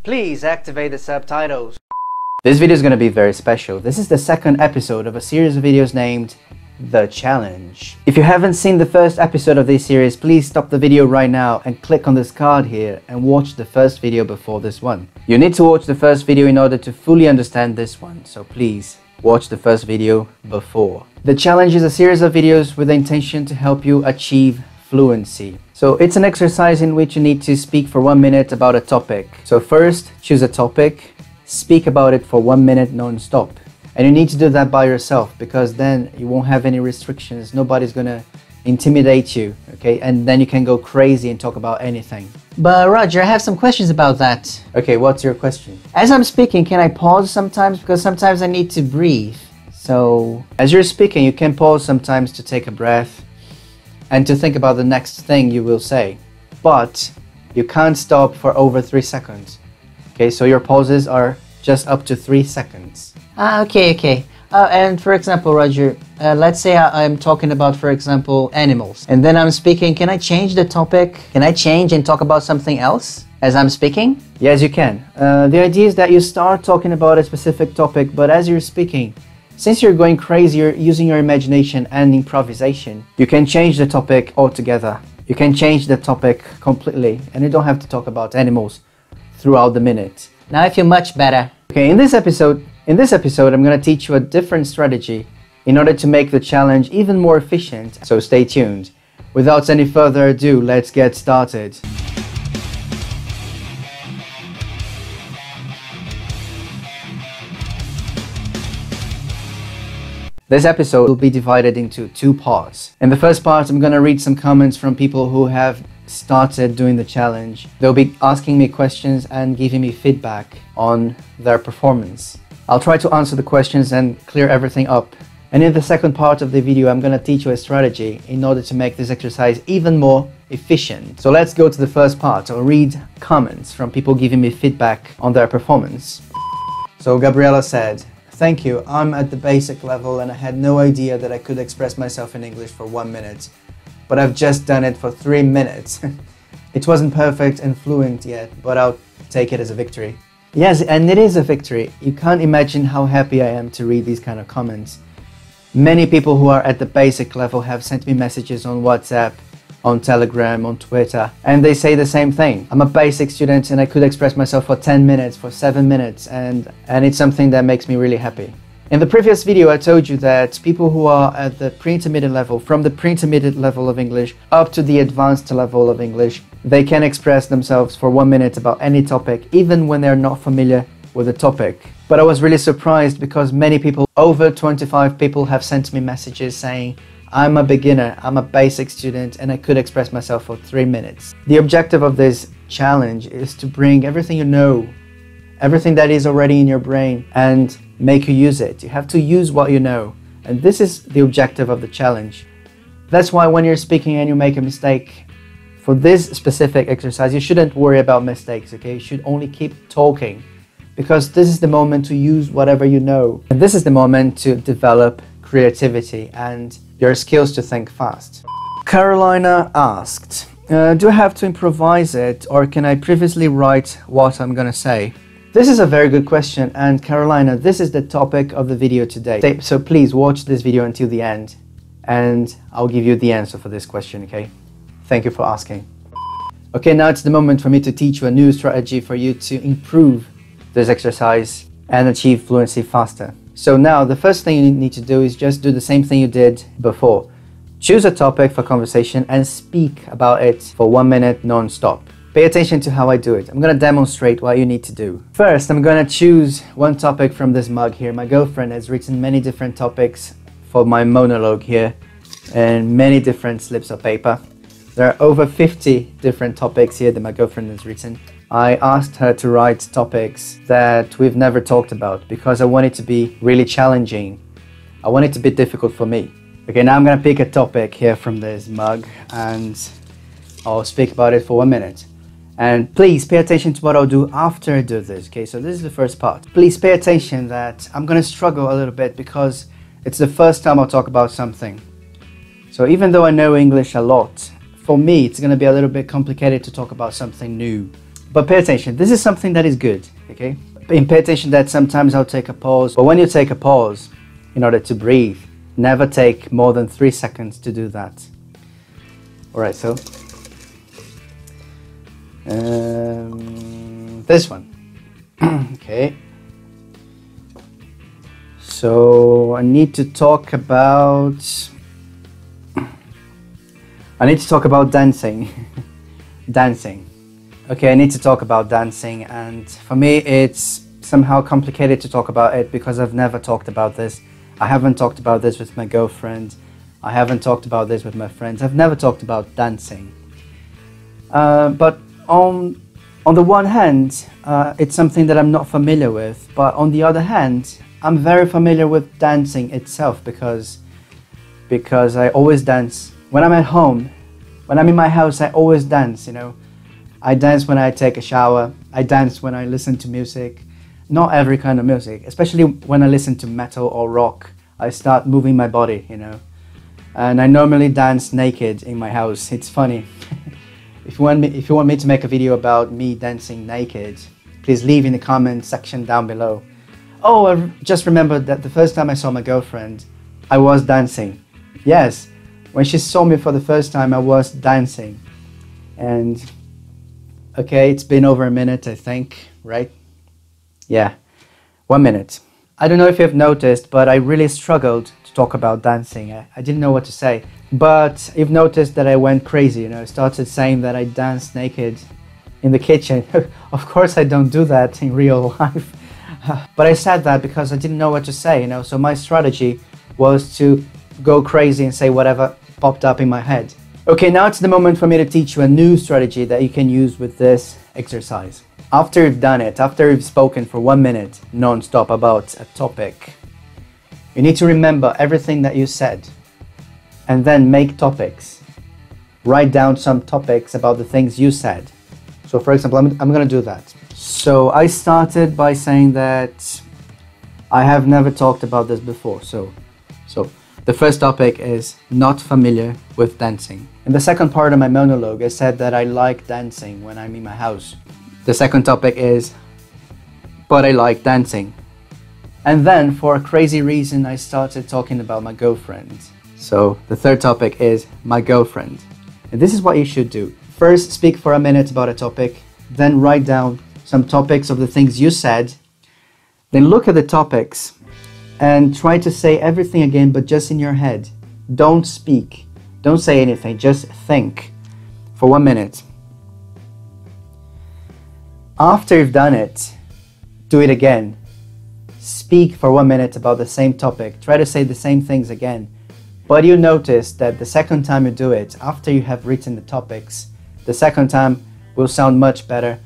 Please activate the subtitles. This video is going to be very special. This is the second episode of a series of videos named The Challenge. If you haven't seen the first episode of this series, please stop the video right now and click on this card here and watch the first video before this one. You need to watch the first video in order to fully understand this one, so please watch the first video before. The Challenge is a series of videos with the intention to help you achieve fluency. So it's an exercise in which you need to speak for 1 minute about a topic. So first, choose a topic, speak about it for 1 minute non-stop. And you need to do that by yourself, because then you won't have any restrictions. Nobody's gonna intimidate you, okay? And then you can go crazy and talk about anything. But Roger, I have some questions about that. Okay, what's your question? As I'm speaking, can I pause sometimes? Because sometimes I need to breathe. So as you're speaking, you can pause sometimes to take a breath and to think about the next thing you will say. But you can't stop for over 3 seconds. Okay, so your pauses are just up to 3 seconds. Okay. And for example, Roger, let's say I'm talking about, for example, animals. And then I'm speaking, can I change the topic? Can I change and talk about something else as I'm speaking? Yes, you can. The idea is that you start talking about a specific topic, but as you're speaking, since you're going crazy, you're using your imagination and improvisation, you can change the topic altogether. You can change the topic completely, and you don't have to talk about animals throughout the minute. Now I feel much better. Okay, in this episode, I'm going to teach you a different strategy in order to make the challenge even more efficient, so stay tuned. Without any further ado, let's get started. This episode will be divided into 2 parts. In the first part, I'm going to read some comments from people who have started doing the challenge. They'll be asking me questions and giving me feedback on their performance. I'll try to answer the questions and clear everything up. And in the second part of the video, I'm going to teach you a strategy in order to make this exercise even more efficient. So let's go to the first part. I'll read comments from people giving me feedback on their performance. So Gabriela said, "Thank you, I'm at the basic level and I had no idea that I could express myself in English for 1 minute. But I've just done it for 3 minutes. It wasn't perfect and fluent yet, but I'll take it as a victory." Yes, and it is a victory. You can't imagine how happy I am to read these kind of comments. Many people who are at the basic level have sent me messages on WhatsApp, on Telegram, on Twitter, and they say the same thing. I'm a basic student and I could express myself for 10 minutes, for 7 minutes, and it's something that makes me really happy. In the previous video, I told you that people who are at the pre-intermediate level, from the pre-intermediate level of English up to the advanced level of English, they can express themselves for 1 minute about any topic, even when they're not familiar with the topic. But I was really surprised because many people, over 25 people, have sent me messages saying, "I'm a beginner, I'm a basic student, and I could express myself for 3 minutes." The objective of this challenge is to bring everything you know, everything that is already in your brain, and make you use it. You have to use what you know, and this is the objective of the challenge. That's why when you're speaking and you make a mistake, for this specific exercise, you shouldn't worry about mistakes, okay? You should only keep talking, because this is the moment to use whatever you know. And this is the moment to develop creativity and your skills to think fast. Carolina asked, do I have to improvise it, or can I previously write what I'm gonna say? This is a very good question, and Carolina, this is the topic of the video today. So please watch this video until the end, and I'll give you the answer for this question, okay? Thank you for asking. Okay, now it's the moment for me to teach you a new strategy for you to improve this exercise and achieve fluency faster. So now the first thing you need to do is just do the same thing you did before. Choose a topic for conversation and speak about it for 1 minute non-stop. Pay attention to how I do it. I'm going to demonstrate what you need to do. First, I'm going to choose one topic from this mug here. My girlfriend has written many different topics for my monologue here and many different slips of paper. There are over 50 different topics here that my girlfriend has written. I asked her to write topics that we've never talked about because I want it to be really challenging. I want it to be difficult for me. Okay, now I'm going to pick a topic here from this mug and I'll speak about it for 1 minute. And please pay attention to what I'll do after I do this, okay? So this is the first part. Please pay attention that I'm going to struggle a little bit because it's the first time I'll talk about something. So even though I know English a lot, for me it's going to be a little bit complicated to talk about something new. But pay attention, this is something that is good, okay? And pay attention that sometimes I'll take a pause, but when you take a pause, in order to breathe, never take more than 3 seconds to do that. Alright, so this one. Okay. So I need to talk about dancing. Dancing. Okay, I need to talk about dancing, and for me it's somehow complicated to talk about it because I've never talked about this. I haven't talked about this with my girlfriend. I haven't talked about this with my friends. I've never talked about dancing. But on the one hand, it's something that I'm not familiar with, but on the other hand, I'm very familiar with dancing itself because I always dance. When I'm at home, when I'm in my house, I always dance, you know. I dance when I take a shower. I dance when I listen to music. Not every kind of music, especially when I listen to metal or rock. I start moving my body, you know. And I normally dance naked in my house. It's funny. If you want me to make a video about me dancing naked, please leave in the comment section down below. Oh, I just remembered that the first time I saw my girlfriend, I was dancing. Yes, when she saw me for the first time, I was dancing. And okay, it's been over a minute, I think, right? Yeah, 1 minute. I don't know if you've noticed, but I really struggled to talk about dancing. I didn't know what to say. But you've noticed that I went crazy, you know. I started saying that I danced naked in the kitchen. Of course I don't do that in real life. But I said that because I didn't know what to say, you know. So my strategy was to go crazy and say whatever popped up in my head. Okay, now it's the moment for me to teach you a new strategy that you can use with this exercise. After you've done it, after you've spoken for 1 minute non-stop about a topic, you need to remember everything that you said and then make topics. Write down some topics about the things you said. So for example, I'm going to do that. So I started by saying that I have never talked about this before. So the first topic is not familiar with dancing. In the second part of my monologue, I said that I like dancing when I'm in my house. The second topic is, but I like dancing. And then for a crazy reason, I started talking about my girlfriend. So the third topic is my girlfriend. And this is what you should do. First, speak for a minute about a topic, then write down some topics of the things you said, then look at the topics and try to say everything again, but just in your head. Don't speak. Don't say anything. Just think for 1 minute. After you've done it, do it again. Speak for 1 minute about the same topic. Try to say the same things again. But you notice that the second time you do it, after you have written the topics, the second time will sound much better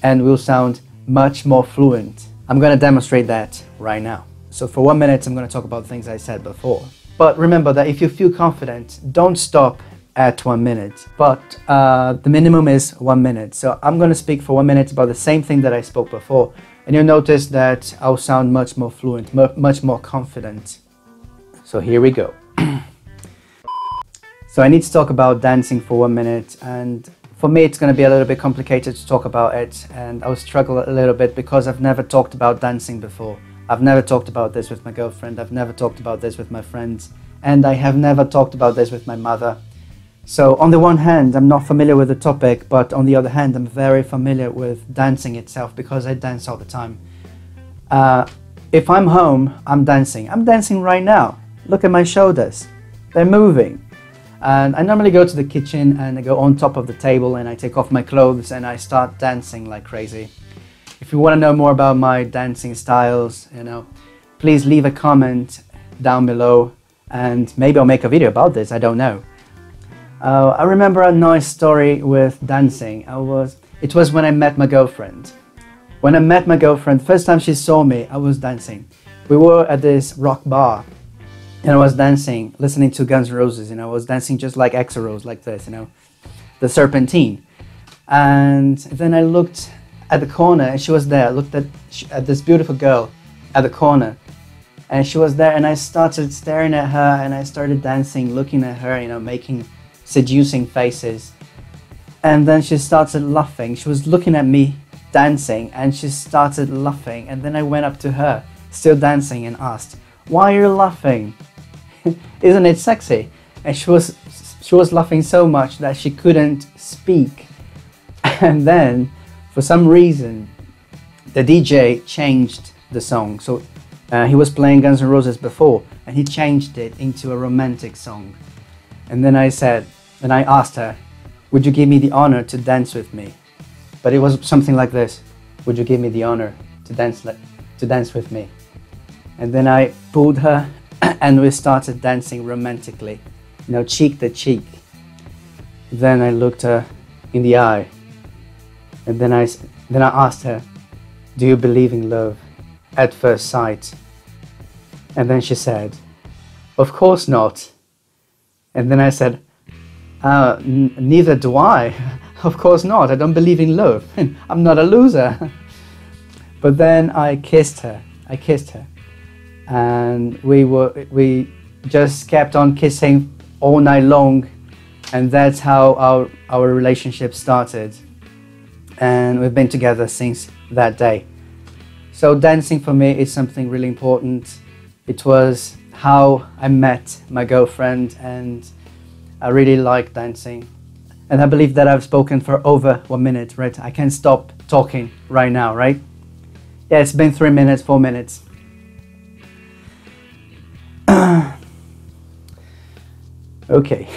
and will sound much more fluent. I'm going to demonstrate that right now. So for 1 minute, I'm going to talk about things I said before. But remember that if you feel confident, don't stop at 1 minute. But the minimum is 1 minute. So I'm going to speak for 1 minute about the same thing that I spoke before. And you'll notice that I'll sound much more fluent, much more confident. So here we go. So I need to talk about dancing for 1 minute, and for me it's going to be a little bit complicated to talk about it, and I'll struggle a little bit because I've never talked about dancing before. I've never talked about this with my girlfriend, I've never talked about this with my friends, and I have never talked about this with my mother. So on the one hand, I'm not familiar with the topic, but on the other hand, I'm very familiar with dancing itself because I dance all the time. If I'm home, I'm dancing. I'm dancing right now. Look at my shoulders. They're moving. And I normally go to the kitchen and I go on top of the table and I take off my clothes and I start dancing like crazy. If you want to know more about my dancing styles, you know, please leave a comment down below and maybe I'll make a video about this, I don't know. I remember a nice story with dancing. It was when I met my girlfriend. When I met my girlfriend, first time she saw me, I was dancing. We were at this rock bar. And I was dancing, listening to Guns N' Roses, you know, I was dancing just like X-Rose, like this, you know, the Serpentine. And then I looked at the corner and she was there. I looked at this beautiful girl at the corner and she was there and I started staring at her and I started dancing, looking at her, you know, making seducing faces. And then she started laughing. She was looking at me dancing, and she started laughing, and then I went up to her, still dancing, and asked, "Why are you laughing? Isn't it sexy?" And she was laughing so much that she couldn't speak. And then, for some reason, the DJ changed the song. So he was playing Guns N' Roses before, and he changed it into a romantic song. And then I asked her, "Would you give me the honor to dance with me?" But it was something like this: "Would you give me the honor to dance with me?" And then I pulled her, and we started dancing romantically, cheek to cheek. Then I looked her in the eye, and then I asked her, "Do you believe in love at first sight?" And then she said, "Of course not." And then I said, "Neither do I. Of course not. I don't believe in love. I'm not a loser." But then I kissed her, and we just kept on kissing all night long, and that's how our relationship started. And we've been together since that day. So dancing for me is something really important. It was how I met my girlfriend, and I really like dancing. And I believe that I've spoken for over 1 minute, right? I can't stop talking right now, right? Yeah, it's been 3 minutes, 4 minutes. Okay.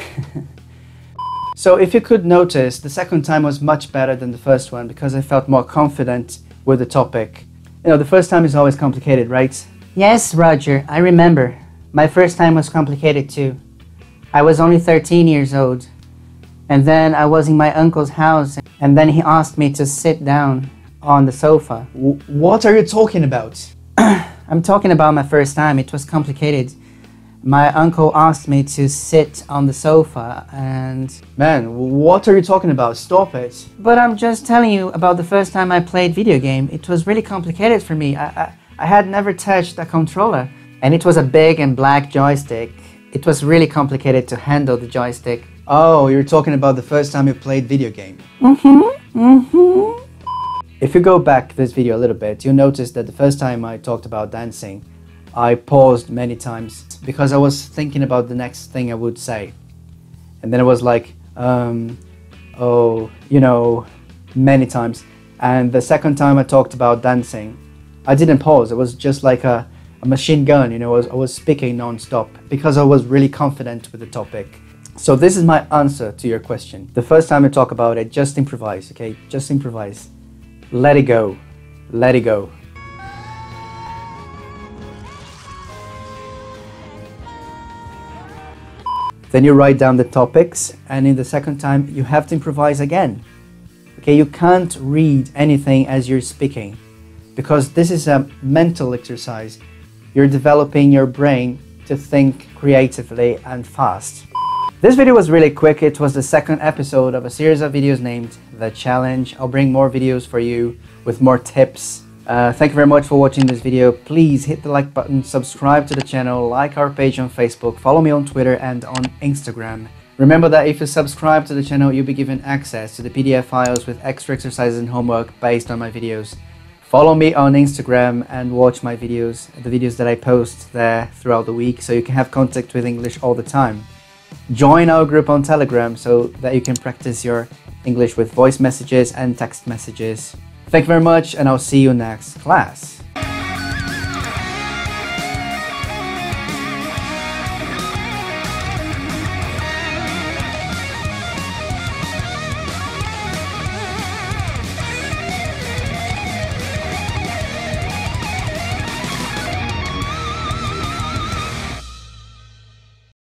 So if you could notice, the second time was much better than the first one because I felt more confident with the topic. The first time is always complicated, right? Yes, Roger, I remember. My first time was complicated too. I was only 13 years old. And then I was in my uncle's house, and then he asked me to sit down on the sofa. What are you talking about? I'm talking about my first time. It was complicated. My uncle asked me to sit on the sofa and... Man, what are you talking about? Stop it. But I'm just telling you about the first time I played video game. It was really complicated for me. I had never touched a controller, and it was a big and black joystick. It was really complicated to handle the joystick. Oh, you're talking about the first time you played video game. If you go back this video a little bit, you'll notice that the first time I talked about dancing, I paused many times because I was thinking about the next thing I would say. And then it was like, many times. And the second time I talked about dancing, I didn't pause. It was just like a machine gun, I was speaking non-stop because I was really confident with the topic. So this is my answer to your question. The first time I talk about it, just improvise, okay? Just improvise. Let it go. Let it go. Then you write down the topics, and in the second time you have to improvise again. Okay, you can't read anything as you're speaking because this is a mental exercise. You're developing your brain to think creatively and fast. This video was really quick. It was the second episode of a series of videos named The Challenge. I'll bring more videos for you with more tips. Thank you very much for watching this video. Please hit the like button, subscribe to the channel, like our page on Facebook, follow me on Twitter and on Instagram. Remember that if you subscribe to the channel, you'll be given access to the PDF files with extra exercises and homework based on my videos. Follow me on Instagram and watch my videos, the videos that I post there throughout the week, so you can have contact with English all the time. Join our group on Telegram so that you can practice your English with voice messages and text messages. Thank you very much, and I'll see you next class.